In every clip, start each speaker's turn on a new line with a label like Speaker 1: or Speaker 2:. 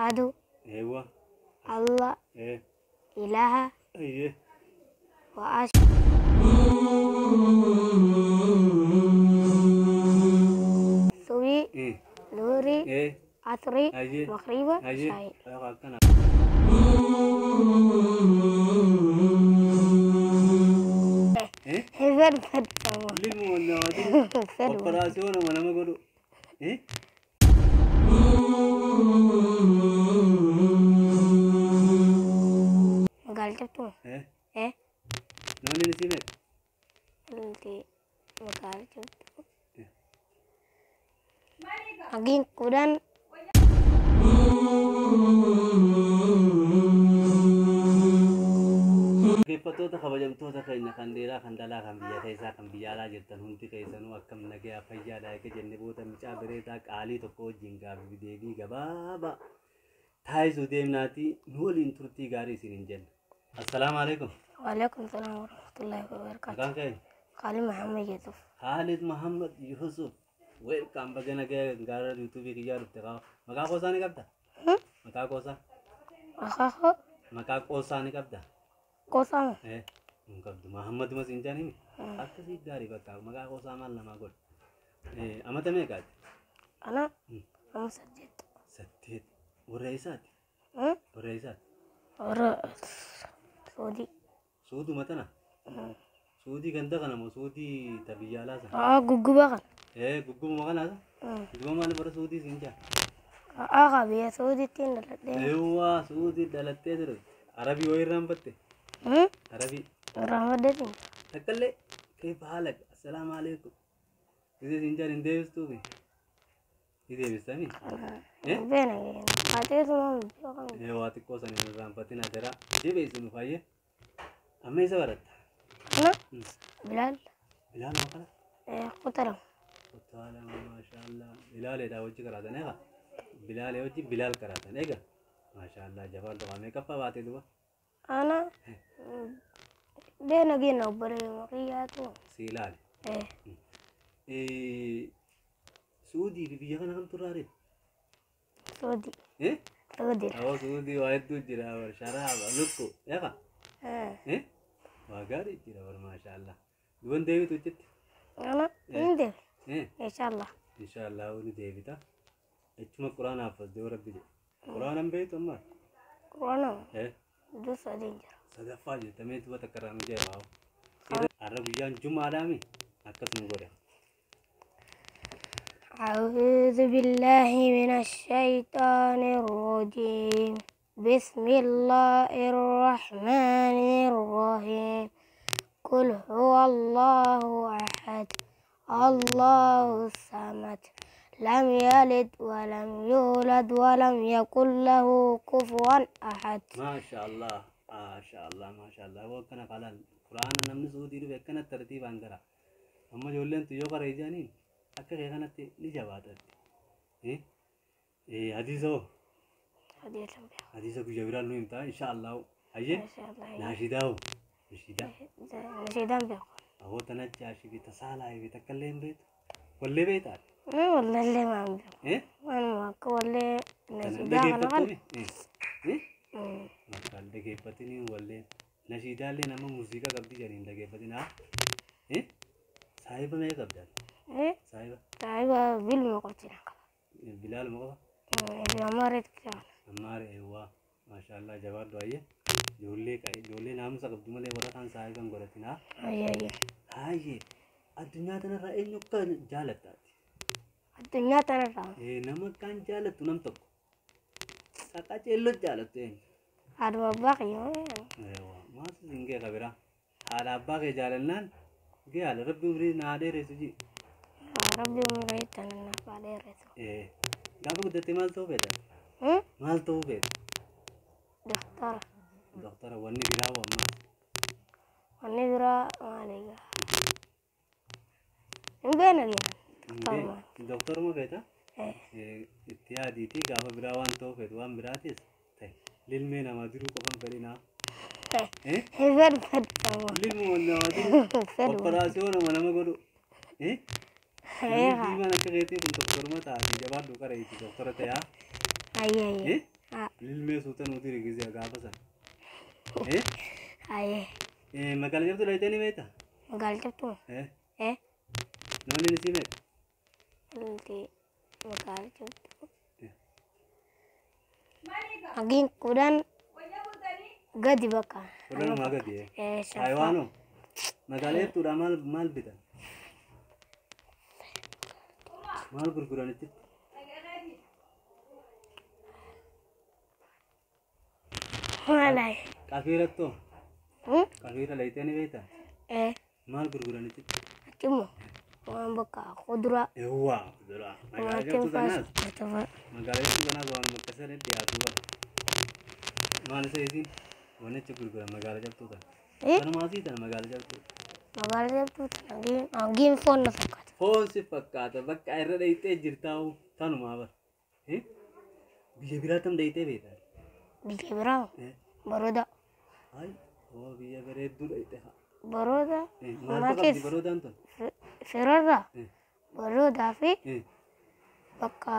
Speaker 1: أشهد
Speaker 2: ايوه
Speaker 1: الله
Speaker 2: ايه
Speaker 1: إله
Speaker 2: ايه
Speaker 1: وأشهد سوي
Speaker 2: ايه
Speaker 1: ظهري
Speaker 2: ايه
Speaker 1: عصري
Speaker 2: ايه
Speaker 1: مغربي
Speaker 2: ايه
Speaker 1: عشائي
Speaker 2: ايوه كان ايه
Speaker 1: هفر فر
Speaker 2: للمو ولا ودي
Speaker 1: فر
Speaker 2: اوبراسيون ولا ما قولوا ايه
Speaker 1: قال جبتوا
Speaker 2: ايه
Speaker 1: إيه
Speaker 2: نوني نسيبك
Speaker 1: اللي قال جبتوا
Speaker 2: إيه؟
Speaker 1: أجين كودان
Speaker 2: Dhaggeeffattoota kabajamtoota keenya kan dhiiraa kan dhalaa kan biyya keessaa kan biyya alaa jirtan hundi keessanuu akkam nagaa fayyaadha eega jennee booda mucaa bareedaa qaalii tokko wajjin gaaffii deebii gabaabaa taasisuu deemnaatii nu waliin turtii gaarii isiniin jenna. Assalaamu alaikum.
Speaker 1: وعليكم السلام ورحمة الله وبركاته
Speaker 2: Maqaan keenya
Speaker 1: خالد محمد يوسف
Speaker 2: Khalid Muhammad Yusuf. Welcome baga nagaa gara YouTube kiyyaa dhufte qaba. Maqaa qoosaa ni qabda? Maqaa qoosaa?
Speaker 1: أخاه
Speaker 2: Maqaa qoosaa ni qabda?
Speaker 1: قسم
Speaker 2: Hin qabdu. Muhammad mas hin jaanimi? Akkasii gaarii bakka maqaa qoosaa maal namaa godha? Amata meeqaati?
Speaker 1: أنا مسجد
Speaker 2: Saddeet. Warra isaati? Warra isaati?
Speaker 1: ورا سعودي
Speaker 2: Suuduma tana? Suudii ganda kana moo suudii tabiyyaa laasa?
Speaker 1: جوجو
Speaker 2: Gugguma kanaasa? Gugguma maali bara suudii siin jaa?
Speaker 1: أغا سعودي تين دلدي
Speaker 2: Eewwaa suudii dhalattee ture. Arabii wayii irraan batte? Arabii.
Speaker 1: رمضان
Speaker 2: Takkaallee keefa haala assalaamu alaikum. Isee siin jaan hin deebistuufi? Ni deebistanii?
Speaker 1: بينا قاتل ما بيوقع
Speaker 2: Waa xiqqoo sana hin irraanfatin adara. Deebiisinu fayyee. Amma isa baratta?
Speaker 1: أنا بلال
Speaker 2: Bilaal maqala?
Speaker 1: قتلهم
Speaker 2: Kutaala maashaallah. Bilaaledha wajji karaatan eega? Bilaalee wajji Bilaal karaatan eega? Maashaallah jabaan doqamee kaffaa baatee duba?
Speaker 1: أنا بينا جينا وبري مقياتو
Speaker 2: Si ilaale.
Speaker 1: إيه
Speaker 2: Suudii fi biyya kana kamtu irraa reefu?
Speaker 1: سعودي
Speaker 2: Eh?
Speaker 1: سعودي
Speaker 2: Awwa suudii waa hedduu jira bar sharaaba lukku eega? Waa gaarii jira bar maashaallah. Duban deebitu hojjetti?
Speaker 1: أنا عندي
Speaker 2: Eh?
Speaker 1: إن شاء الله
Speaker 2: Inshallah ni deebita. Echuma quraana haffazdee rabbi jedhe. Quraanan beektu amma?
Speaker 1: كورونا
Speaker 2: Eh?
Speaker 1: دوس أدينجر
Speaker 2: Sadaffaa jettamee duba takka irraa nu jeeraa. Har'a guyyaan jumaadhaami akkasuma godhe.
Speaker 1: أعوذ بالله من الشيطان الرجيم بسم الله الرحمن الرحيم قل هو الله أحد الله الصمد لم يلد ولم يولد ولم يكن له كفوا أحد
Speaker 2: Maashaallah. Maashaallah. Maashaallah. Waa kana qalal. Quraana namni suudii dhufe akkana tartiibaan gara. Amma ijoolleen yoo bara ijaaniin akka kee kanatti ni jabaatatti. Hadiisa hoo?
Speaker 1: هذه الأنبياء
Speaker 2: Hadiisa guyyaa biraan nu himtaa inshallah. Hayyee?
Speaker 1: إن شاء الله
Speaker 2: Naashidaa hoo? Nashidaa.
Speaker 1: نشيدان بيقول
Speaker 2: Awoota najjaashi fi tasaalaa fi takka illee hin beektu. Wallee beektaa?
Speaker 1: والله اللي ما عم بيقول
Speaker 2: Eh?
Speaker 1: أنا ما والله
Speaker 2: Kana
Speaker 1: نشيدان أنا
Speaker 2: dhaggeeffattuumi?
Speaker 1: غلط
Speaker 2: Maqaan dhaggeeffatanii wallee nashiidaallee nama muuziqaa qabdi jedhanii dhaggeeffatin saahiba mee qabdan?
Speaker 1: إيه
Speaker 2: Saahiba
Speaker 1: تعيبا بيلم قلتنا
Speaker 2: Bilaal moo
Speaker 1: في أمارة كتير
Speaker 2: Ammaare eewwaa maashaallah jabaadhu ayyee ijoollee naamusa qabdu malee warra kaan saahiban godhatinaa
Speaker 1: أي
Speaker 2: hayyee addunyaa tanarraa eenyu akka jaalattaati?
Speaker 1: الدنيا ترى
Speaker 2: Nama akkaan jaalattu nam tokko qaqqaceelloo jaalattu eenyu?
Speaker 1: هذا باقي
Speaker 2: Eewwaa maasis hin gee qabira haadha abbaa kee jaalannaan gee haala rabbi umrii naa dheeressu jii
Speaker 1: ربي مريت أنا بعدين رسول
Speaker 2: gaafa guddattee maal ta'uu feeta? Maal ta'uu feeta?
Speaker 1: دكتور
Speaker 2: Doktara wanni biraa ammaa
Speaker 1: ونبرة مالك نبينا جينا دكتور ما
Speaker 2: doktoruma feeta?
Speaker 1: إيه
Speaker 2: Itti yaadiitii gaafa biraa waan ta'uu feetu waan biraatis ta'e lilmee namaa diruu qofan fedhinaa.
Speaker 1: هفر فر
Speaker 2: Lilmu namaa diruu operaasiyoonuma nama godhu. Namni diimaan akka keetii kun doktoruma taate jabaadhu qara itti doktora ta'aa.
Speaker 1: أي Ah.
Speaker 2: Ilmee suuta nuti rigisee gaafa sana. Magaalaa jirtu laayitee ni beektaa?
Speaker 1: Magaalaa jirtu.
Speaker 2: Namni ni si beeka?
Speaker 1: Magaalaa jirtu. Agiin kudhan gadi bakka.
Speaker 2: Kudhanumaa gadi. Haayiwaanoo magaalaa jirtuudha maal bitan? Maal gurguranitti?
Speaker 1: Maalay.
Speaker 2: Qafiirattoo? Qafiira laayitee ni beektaa? Maal gurguranitti?
Speaker 1: Cuma waan bakka kuduraa.
Speaker 2: Ewwaa kuduraa. Magaalaa jirtu kanaas waan mukkasanii dhiyaatu bara. Maal isa isiin? Waan achi gurguran magaalaa jirtu kana. Kanumaa sii tana magaalaa jirtu.
Speaker 1: Magaalaa jirtu agiin foon na fakkaata.
Speaker 2: Foon si fakkaata bakka irra dhayitee jirtaa'u tanumaa bara. Biyya biraa tam dhayitee beektaa?
Speaker 1: Biyya biraa Baroda.
Speaker 2: Biyya bareedduu dhayite.
Speaker 1: Baroda.
Speaker 2: Maal qabdi baroodaan tun?
Speaker 1: Firarra Barodaa fi bakka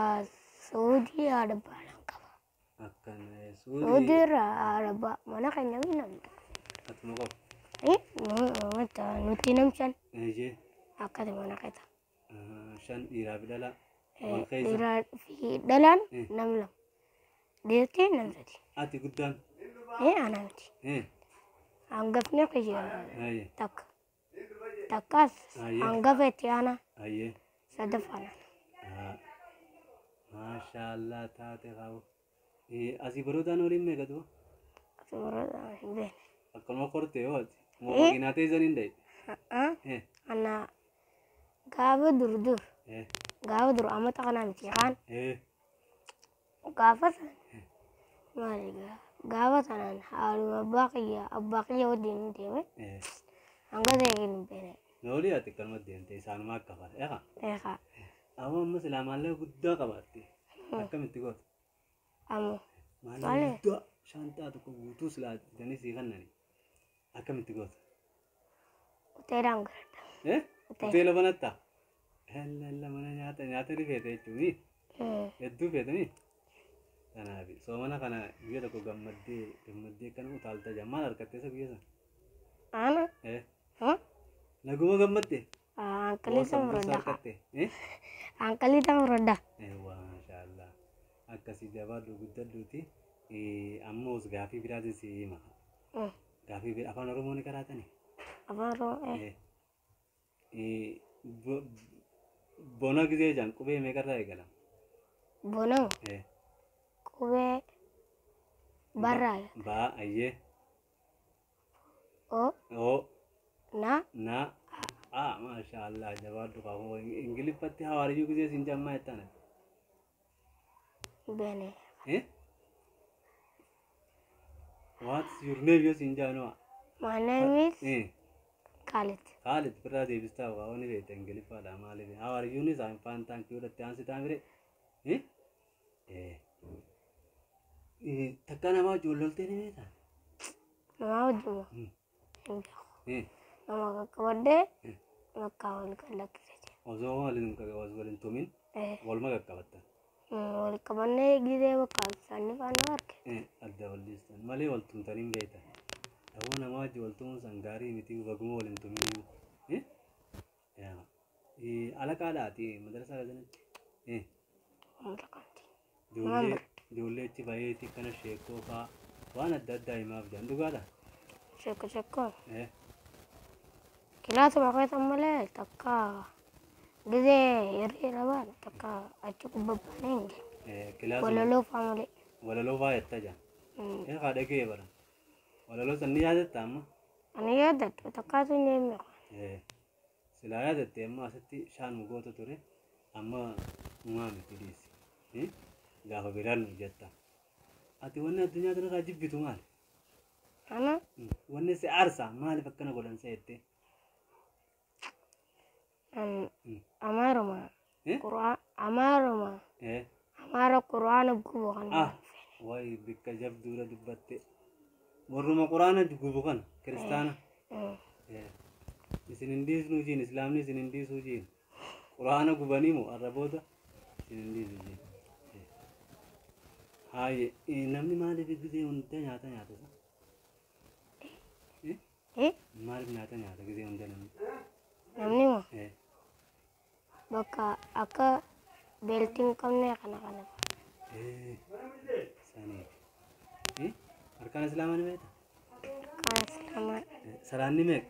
Speaker 1: Suudii haadha baadhaan qaba.
Speaker 2: Akkana
Speaker 1: Suudii irraa haadha mana keenya fi namni.
Speaker 2: Atuma qabu.
Speaker 1: Nuti namshan
Speaker 2: Ejee
Speaker 1: akkati mana keessa.
Speaker 2: shan dhiiraa fi dhalaa.
Speaker 1: Dhiiraa fi dhalaan nam lama. Deettee nam sadi.
Speaker 2: Ati guddaan?
Speaker 1: Ana miti. Hangafni kiyya takka. Takkas hangafa itti aanaa sadaffaan.
Speaker 2: Maashaallah taate qabu. Asii baroodaan waliin meeqa du'a?
Speaker 1: Asii baroodaan hin beekne.
Speaker 2: Akkanuma kortee yoo ati mooqinaa teessan hin dhaye.
Speaker 1: Ana gaafa dur gaafa dur amata kanaa miti kaan gaafa san maali gaafa sanaan haaluma abbaa kiyya wajjin deeme hanga ta'e hin beekne.
Speaker 2: Noolii ati kanuma deemte isaanuma akka fara. Amma ammas ilaamallee guddaa qabaatte. Akkamitti goota? Maallaqa guddaa shantaa tokko guutuu silaatanii sii kannani. Akkamitti goota?
Speaker 1: Hoteelaan garadha.
Speaker 2: Hoteela banattaa? Mana nyaata ni feete jechuuni. Hedduu feetanii? Kanaaf soomana kana biyya tokko gammaddee kan utaalta jaa maal harkattee isa biyya sana?
Speaker 1: Ana?
Speaker 2: Naguma gammadde?
Speaker 1: Ankalita muradda. Ankalita muradda.
Speaker 2: Maashaallah. Akkasii jabaadhu guddadhuuti. Ammoos gaafii biraatis hima. Gaafii biraa afaan Oromoo ni karaatani?
Speaker 1: Afaan Oromoo.
Speaker 2: Bona gisee jaan qubee meeqarraa eegala?
Speaker 1: Bona? Qubee barraa.
Speaker 2: Baa ayyee.
Speaker 1: O. Na.
Speaker 2: Maashaallah jabaadhu qabu. Ingiliffatti hawaariyyuu gisee siin jammaa jettana?
Speaker 1: Bene.
Speaker 2: What's your name? Yes, in Janoa.
Speaker 1: My name is Khalid.
Speaker 2: Khalid, brother, you start only with Ingilifa. How are you? I'm fine, thank you. The chance time. Takana ma jullolte ni meta.
Speaker 1: Ma jullo. Nama kakabade. Makawal kalakirete.
Speaker 2: Ozo walin walin tumin. Walma kakabata.
Speaker 1: Wal kabanne gide bakal sanni fanarke.
Speaker 2: Adda walistan. Mali wal tumtarin beita. Abu nama waltum sangari miti bagmo walin tumin. Ya. Ala kala ati madrasa kadan. Jolle ci baye ti kana sheko fa wana dadda imam jandu gada.
Speaker 1: Sheko. Kilatu makata male takka. Gide yeri rawan takka acu babane.
Speaker 2: Kilatu.
Speaker 1: Walalo family.
Speaker 2: Walalo fa yattaja. Kada ke bara. Walalo sanni yaadatta amma.
Speaker 1: Ani yaadatta takka tu nyemme.
Speaker 2: Sila yaadatte amma asatti shaan mugoota ture amma uumame tidis. Gaafa biraan jetta. Ati wanni addunyaa tana jibbitu maali?
Speaker 1: Ana?
Speaker 2: Wanni si aarsa maaliif akkana godhan se'ette?
Speaker 1: Amaruma. Qur'aan amaruma. Amara Qur'aana gubu kana.
Speaker 2: Wayi bikka jabduudha dubbatte. Warruma Qur'aana gubu kana kiristaana. Isin hindiisnu jiin islaamni isin hindiisuu jiin. Qur'aana gubanii moo arraboota isin hindiisuu jiin. Hai, namni maaliif gisee hunda nyaata nyaata? Maaliif nyaata nyaata gisee hunda namni?
Speaker 1: Namni moo
Speaker 2: Eh,
Speaker 1: bakka akka beeltiin qabne kana.
Speaker 2: saniif. Arkaan Islaamaa ni beektaa?
Speaker 1: Kan islaamaa
Speaker 2: Salaan ni meeqa?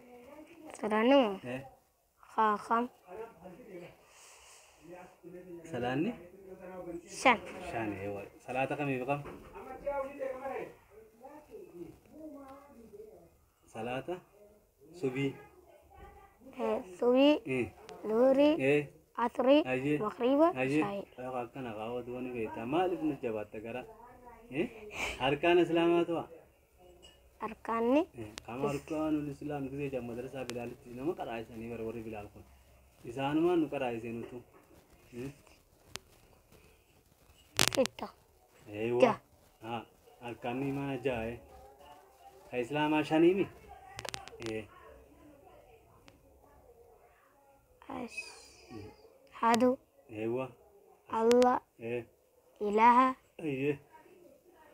Speaker 1: salaanni moo kam
Speaker 2: Salaan ni?
Speaker 1: shan
Speaker 2: Shan, salaata kamiif kam? Salaata subii.
Speaker 1: subii dhuhrii asrii
Speaker 2: Ayyee.
Speaker 1: magriiba
Speaker 2: Ayyee.
Speaker 1: shaayii
Speaker 2: Akkana kaawwatu wani beektaa. Maaliif nu jabaatta gara? Arkaan Islaamaa to'a?
Speaker 1: arkaanni
Speaker 2: Kama arkaan Islaam gisee jam madrasaa bilaalitti nama qaraayisanii bara warri bilaal kun. Isaanumaan nu qaraayisee nutu.
Speaker 1: sitta
Speaker 2: Eeywa. Arkaanni mana jaa'e. Ka Islaamaa shaniimi?
Speaker 1: ashhadu
Speaker 2: Eeywa.
Speaker 1: alla ilaha
Speaker 2: Ayyee.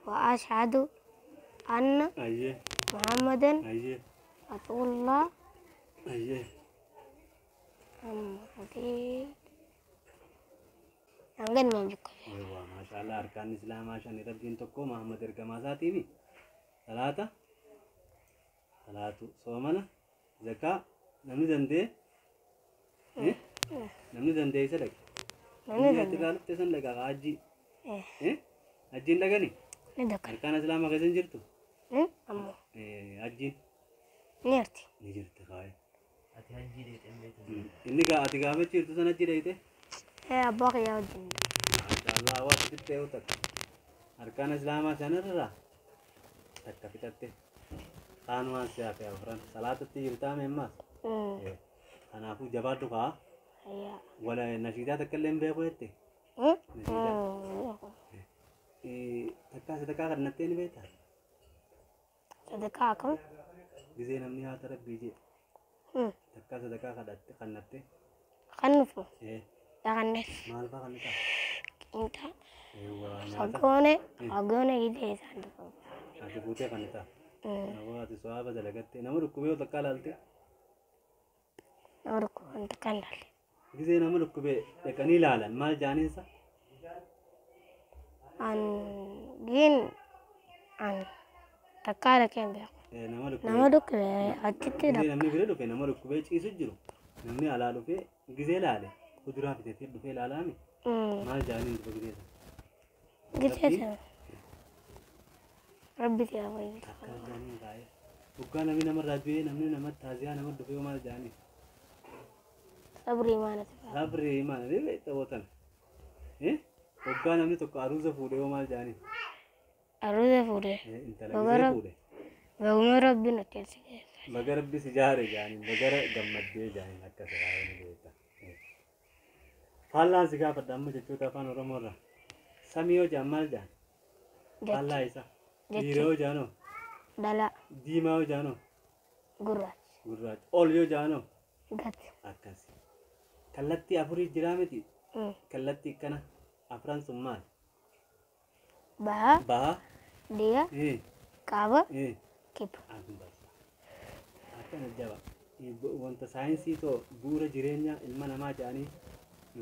Speaker 1: wa ashhadu anna
Speaker 2: Ayyee.
Speaker 1: muhammadan
Speaker 2: Ayyee.
Speaker 1: rasulullah
Speaker 2: Ayyee.
Speaker 1: Angin membuka.
Speaker 2: Eeywa. Maashaallah arkaan Islaamaa shani rabbiin tokko Muhammad ergamaa isaatiimi. Salaata. Salaatu. Soomana. Zakaa. Namni dandee. Namni dandee isa dhaqe.
Speaker 1: Namni
Speaker 2: dandee ilaalutti san dhaqa hajji. Hajjiin dhaqani.
Speaker 1: Ni dekat.
Speaker 2: Arkaan Islaamaa keessa hin jirtu.
Speaker 1: Ammo.
Speaker 2: Hajjiin
Speaker 1: Ni arti.
Speaker 2: ni jirti kaa'e. Inni ati gaafa jirtu sana hajji dhaqite.
Speaker 1: Abak ya wajin.
Speaker 2: Maashaallah hawaasa xiqqee yoo takka. Arkaan Islaamaa sanarraa takka fixatte. Kaanumaan siyaa fi afran. Salaatatti jirtaa meemmaas. Kanaafuu jabaadhu kaa.
Speaker 1: Ya.
Speaker 2: Wala nashiidaa takka illee hin beeku jette. Takkaa sadaqaa kadhannattee ni beektaa?
Speaker 1: Sedekah kam?
Speaker 2: Gisee namni haata rabbii jee. Takkaa sadaqaa kadhannattee.
Speaker 1: Kanfu. Ya kanes.
Speaker 2: Maal fa'aa kadhataa?
Speaker 1: Kita.
Speaker 2: Eewwaa nyaata.
Speaker 1: Agone gitu ya sandu.
Speaker 2: Ati fuutee kadhataa. Nama ati so'aaba dalagattee nama dhukkubee yoo takkaa ilaalte.
Speaker 1: Norku untuk kandal.
Speaker 2: Gisee nama dhukkubee dhaqanii ilaalan maal jaaniinsa?
Speaker 1: Gin takara kembe.
Speaker 2: Nama dhukkubee.
Speaker 1: Nama duk atitti
Speaker 2: Gisee namni bira dhufe nama dhukkubee ciisu jiru. Namni alaa dhufee gisee ilaale. Kuduraa fiteetii dhufee ilaalaami. Maal jaaniin dhufa gisee sana?
Speaker 1: Gitu. Rabbi tiada apa.
Speaker 2: Akka jaaniin kaa'ee. Hoggaa namni namarraa du'ee namni namatti taasisaa nama dhufee maal jaaniin?
Speaker 1: Sabri mana tu?
Speaker 2: Sabri mana ni beektaa bootan. Hoggaa namni tokko aruusa fuudhee maal jaaniin?
Speaker 1: Aruza fude.
Speaker 2: Intala gisee fuudhe.
Speaker 1: Baguma Rabbi nuti sih.
Speaker 2: Baga rabbi si jaare jaaniin bagara gammaddee jaaniin akka siraayee ni beektaa. Faallaan si gaafadha amma jechoota afaan Oromoorraa. Samii yoo jaan maal jaan? Faallaa isa. Dhiira yoo jaanoo?
Speaker 1: Dala
Speaker 2: Diimaa yoo jaanoo?
Speaker 1: gurraacha.
Speaker 2: Gurraacha. Ol yoo jaanoo?
Speaker 1: Gati.
Speaker 2: Akkasi. Kallattii afurii jiraa miti. Kallattii kana afran sun maal?
Speaker 1: Baha
Speaker 2: Baha.
Speaker 1: dia kaaba kiba.
Speaker 2: Akkana jaba. Wanta saayinsii too bu'uura jireenya ilma namaa jedhanii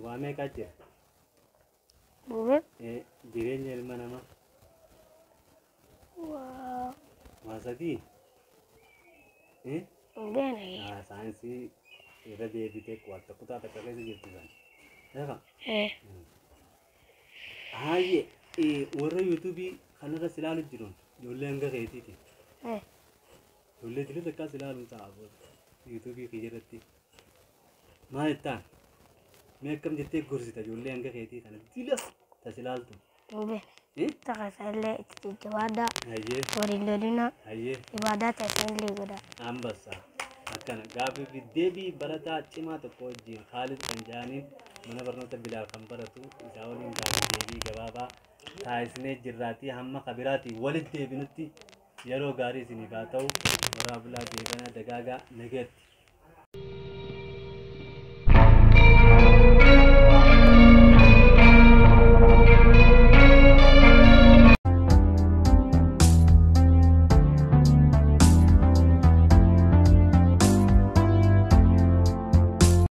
Speaker 2: waa meeqaa jira?
Speaker 1: Buur.
Speaker 2: Jireenya ilma namaa.
Speaker 1: Wah.
Speaker 2: Waa sadii.
Speaker 1: Gana ya.
Speaker 2: Saayinsii irra deebitee wanta kutaa takka keessa jirtu sana. Eegaa. Haayye warra yuutuubii kanarra silaalu jiruun ijoollee hanga keetiiti. Ijoollee jiru takkaa silaalu ta'a yuutuubii kiyyairratti. Maal ittaan? Mee akkam jettee gorsita ijoollee hanga keetii kana dila ta silaaltu.
Speaker 1: Mube. Takasale ibadah.
Speaker 2: Hayyee.
Speaker 1: Warilodina
Speaker 2: Hayyee.
Speaker 1: ibadah tasnili goda.
Speaker 2: Ambassa. Akkana gaaffii fi deebii barataa cimaa tokko wajjin Khaalid kan jedhaniin mana barnoota Bilaal kan baratu isaa waliin gaaffii deebii gabaabaa taasisnee jirraatii hamma kabiraatii walitti deebinutti yeroo gaarii isiniif haa ta'u. Waraabulaa beekana dagaagaa nageetti.